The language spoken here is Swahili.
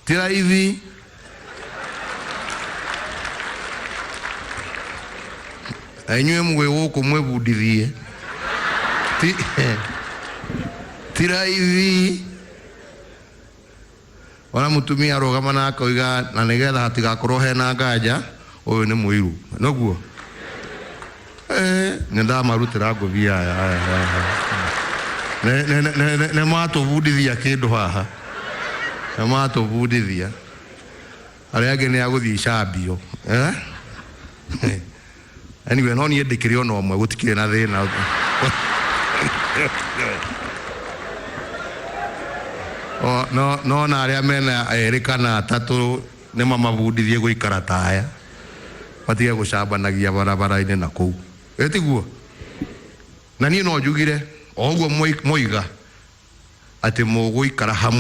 tira hivi ainywe mwe woko mwebudithie tira hivi wana mutumia arogama na akoiga na nigetha hatigakorwo hena nganja uyu ni muiru noguo nenda marutira nguvia aya ne matubudithia kindu haha ne matubudithia ari ange ni aguthii cambio anyway no ni ndikire ono mwe gutikire na thina no na aria mena eri kana atatu ni mamabudithie guikara taya batige gucambanagia barabara-ini na kuu etiguo na ni no njugire oguo moiga ati muguikara hamwe